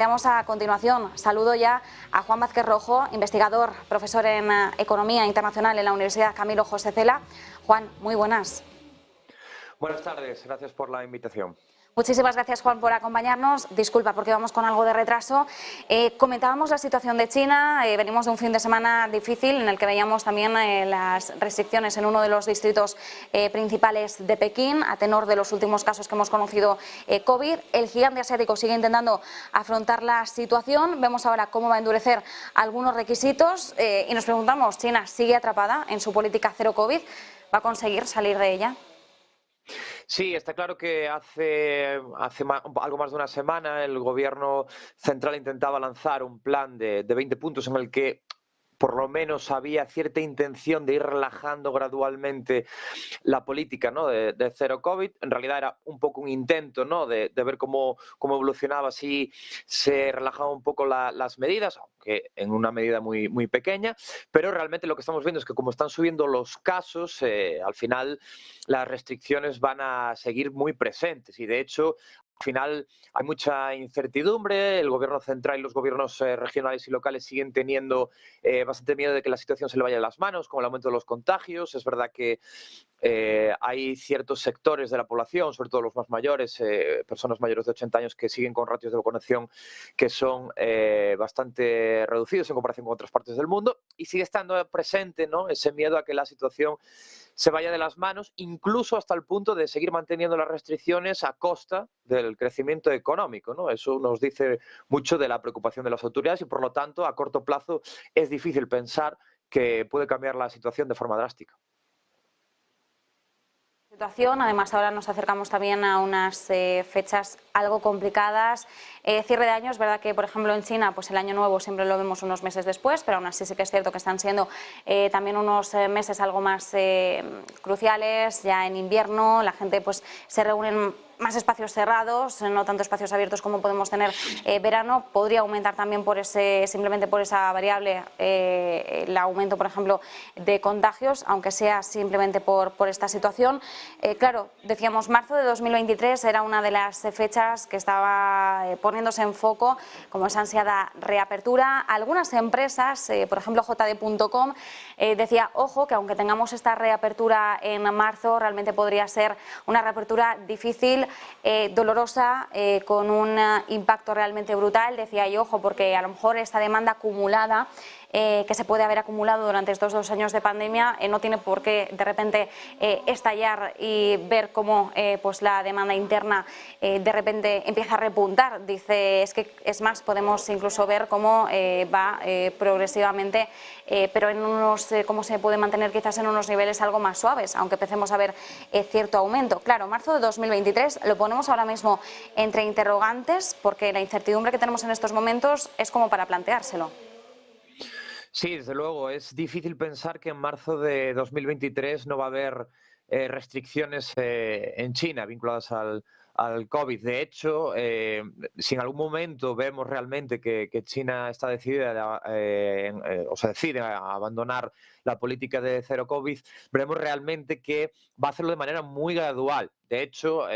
Veamos a continuación. Saludo ya a Juan Vázquez Rojo, investigador, profesor en Economía Internacional en la Universidad Camilo José Cela. Juan, muy buenas. Buenas tardes, gracias por la invitación. Muchísimas gracias, Juan, por acompañarnos. Disculpa porque vamos con algo de retraso. Comentábamos la situación de China. Venimos de un fin de semana difícil en el que veíamos también las restricciones en uno de los distritos principales de Pekín, a tenor de los últimos casos que hemos conocido COVID. El gigante asiático sigue intentando afrontar la situación. Vemos ahora cómo va a endurecer algunos requisitos y nos preguntamos, ¿China sigue atrapada en su política cero COVID? ¿Va a conseguir salir de ella? Sí, está claro que hace algo más de una semana el gobierno central intentaba lanzar un plan de 20 puntos en el que por lo menos había cierta intención de ir relajando gradualmente la política, ¿no?, de cero COVID. En realidad era un poco un intento, ¿no?, de ver cómo evolucionaba, si se relajaban un poco las medidas, aunque en una medida muy pequeña, pero realmente lo que estamos viendo es que como están subiendo los casos, al final las restricciones van a seguir muy presentes y de hecho al final hay mucha incertidumbre. El gobierno central y los gobiernos regionales y locales siguen teniendo bastante miedo de que la situación se le vaya de las manos con el aumento de los contagios. Es verdad que hay ciertos sectores de la población, sobre todo los más mayores, personas mayores de 80 años, que siguen con ratios de vacunación que son bastante reducidos en comparación con otras partes del mundo, y sigue estando presente, ¿no?, ese miedo a que la situación se vaya de las manos, incluso hasta el punto de seguir manteniendo las restricciones a costa del crecimiento económico, ¿no? Eso nos dice mucho de la preocupación de las autoridades y, por lo tanto, a corto plazo es difícil pensar que puede cambiar la situación de forma drástica. Además, ahora nos acercamos también a unas fechas algo complicadas. Cierre de año, es verdad que, por ejemplo, en China, pues el año nuevo siempre lo vemos unos meses después, pero aún así sí que es cierto que están siendo también unos meses algo más cruciales. Ya en invierno la gente pues se reúne en más espacios cerrados, no tanto espacios abiertos como podemos tener verano. Podría aumentar también simplemente por esa variable el aumento, por ejemplo, de contagios, aunque sea simplemente por esta situación. Claro, decíamos, marzo de 2023 era una de las fechas que estaba poniéndose en foco como esa ansiada reapertura. Algunas empresas, por ejemplo JD.com, decía, ojo, que aunque tengamos esta reapertura en marzo, realmente podría ser una reapertura difícil, dolorosa, con un impacto realmente brutal. Decía, y ojo, porque a lo mejor esta demanda acumulada que se puede haber acumulado durante estos 2 años de pandemia no tiene por qué de repente estallar y ver cómo pues la demanda interna de repente empieza a repuntar. Dice, es más, podemos incluso ver cómo va progresivamente, pero en unos, cómo se puede mantener quizás en unos niveles algo más suaves, aunque empecemos a ver cierto aumento. Claro, marzo de 2023 lo ponemos ahora mismo entre interrogantes, porque la incertidumbre que tenemos en estos momentos es como para planteárselo. Sí, desde luego, es difícil pensar que en marzo de 2023 no va a haber restricciones en China vinculadas al COVID. De hecho, si en algún momento vemos realmente que China está decidida, o se decide a abandonar la política de cero COVID, veremos realmente que va a hacerlo de manera muy gradual. De hecho,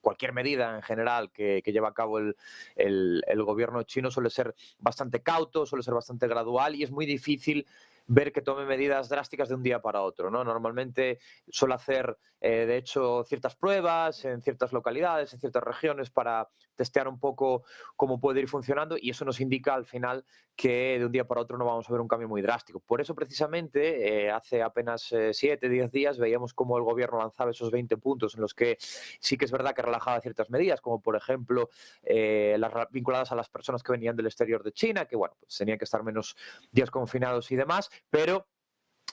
cualquier medida en general que lleva a cabo el gobierno chino suele ser bastante cauto, suele ser bastante gradual y es muy difícil ver que tome medidas drásticas de un día para otro, ¿no? Normalmente suele hacer, de hecho, ciertas pruebas en ciertas localidades, en ciertas regiones, para testear un poco cómo puede ir funcionando, y eso nos indica al final que de un día para otro no vamos a ver un cambio muy drástico. Por eso, precisamente, hace apenas 7, 10 días veíamos cómo el gobierno lanzaba esos 20 puntos en los que sí que es verdad que relajaba ciertas medidas, como por ejemplo las vinculadas a las personas que venían del exterior de China, que bueno, pues tenían que estar menos días confinados y demás, pero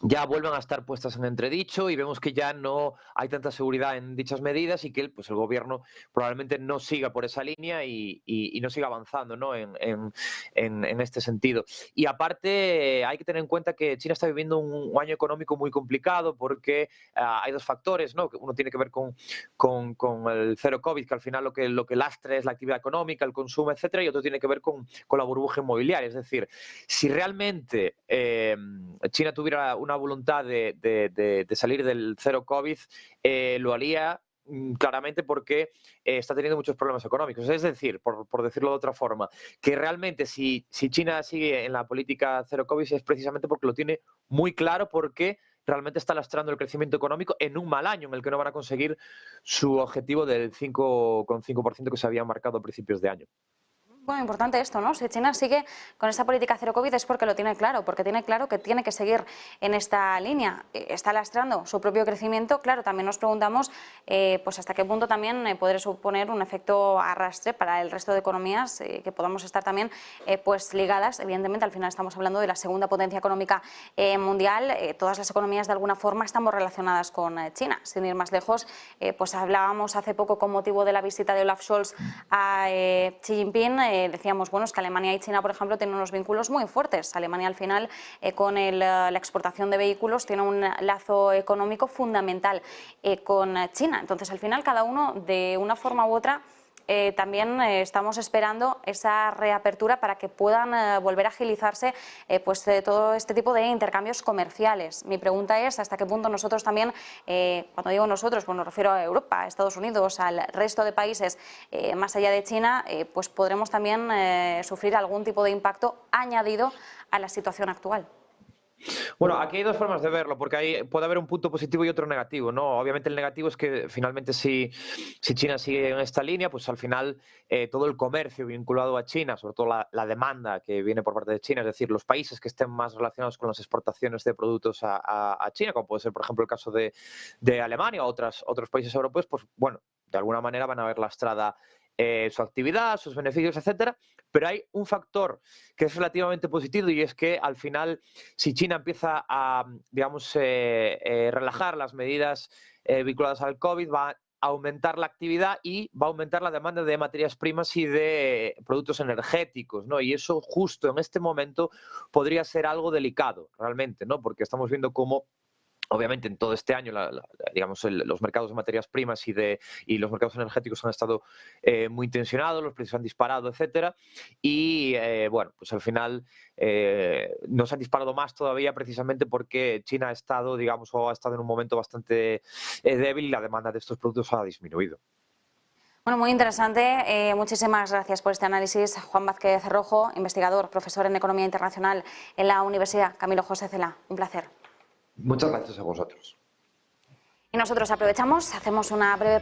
ya vuelven a estar puestas en entredicho y vemos que ya no hay tanta seguridad en dichas medidas y que pues el gobierno probablemente no siga por esa línea y no siga avanzando, ¿no?, en este sentido. Y aparte hay que tener en cuenta que China está viviendo un año económico muy complicado porque hay 2 factores, ¿no? Uno tiene que ver con el cero COVID, que al final lo que lastra es la actividad económica, el consumo, etcétera, y otro tiene que ver con la burbuja inmobiliaria. Es decir, si realmente China tuviera una voluntad de salir del cero COVID, lo haría claramente porque está teniendo muchos problemas económicos. Es decir, por decirlo de otra forma, que realmente si China sigue en la política cero COVID es precisamente porque lo tiene muy claro, porque realmente está lastrando el crecimiento económico en un mal año en el que no van a conseguir su objetivo del 5,5% que se había marcado a principios de año. Bueno, importante esto, ¿no? Si China sigue con esa política cero COVID es porque lo tiene claro, porque tiene claro que tiene que seguir en esta línea. Está lastrando su propio crecimiento. Claro, también nos preguntamos pues hasta qué punto también podría suponer un efecto arrastre para el resto de economías que podamos estar también pues ligadas. Evidentemente, al final estamos hablando de la segunda potencia económica mundial. Todas las economías de alguna forma estamos relacionadas con China. Sin ir más lejos, pues hablábamos hace poco con motivo de la visita de Olaf Scholz a Xi Jinping. Decíamos, bueno, es que Alemania y China, por ejemplo, tienen unos vínculos muy fuertes. Alemania, al final, con la exportación de vehículos, tiene un lazo económico fundamental con China. Entonces, al final, cada uno, de una forma u otra, también estamos esperando esa reapertura para que puedan volver a agilizarse pues, todo este tipo de intercambios comerciales. Mi pregunta es hasta qué punto nosotros también, cuando digo nosotros, pues me refiero a Europa, a Estados Unidos, al resto de países más allá de China, pues podremos también sufrir algún tipo de impacto añadido a la situación actual. Bueno, aquí hay dos formas de verlo, porque puede haber un punto positivo y otro negativo, ¿no? Obviamente el negativo es que finalmente si China sigue en esta línea, pues al final todo el comercio vinculado a China, sobre todo la demanda que viene por parte de China, es decir, los países que estén más relacionados con las exportaciones de productos a China, como puede ser, por ejemplo, el caso de Alemania o otros países europeos, pues bueno, de alguna manera van a ver lastrada su actividad, sus beneficios, etcétera. Pero hay un factor que es relativamente positivo y es que al final, si China empieza a, digamos, relajar las medidas vinculadas al COVID, va a aumentar la actividad y va a aumentar la demanda de materias primas y de productos energéticos, ¿no? Y eso justo en este momento podría ser algo delicado, realmente, ¿no? Porque estamos viendo cómo obviamente en todo este año digamos, los mercados de materias primas y los mercados energéticos han estado muy tensionados, los precios han disparado, etcétera, y bueno, pues al final no se han disparado más todavía precisamente porque China ha estado, digamos, o ha estado en un momento bastante débil y la demanda de estos productos ha disminuido. Bueno, muy interesante. Muchísimas gracias por este análisis. Juan Vázquez Rojo, investigador, profesor en Economía Internacional en la Universidad Camilo José Cela. Un placer. Muchas gracias a vosotros. Y nosotros aprovechamos, hacemos una breve pausa.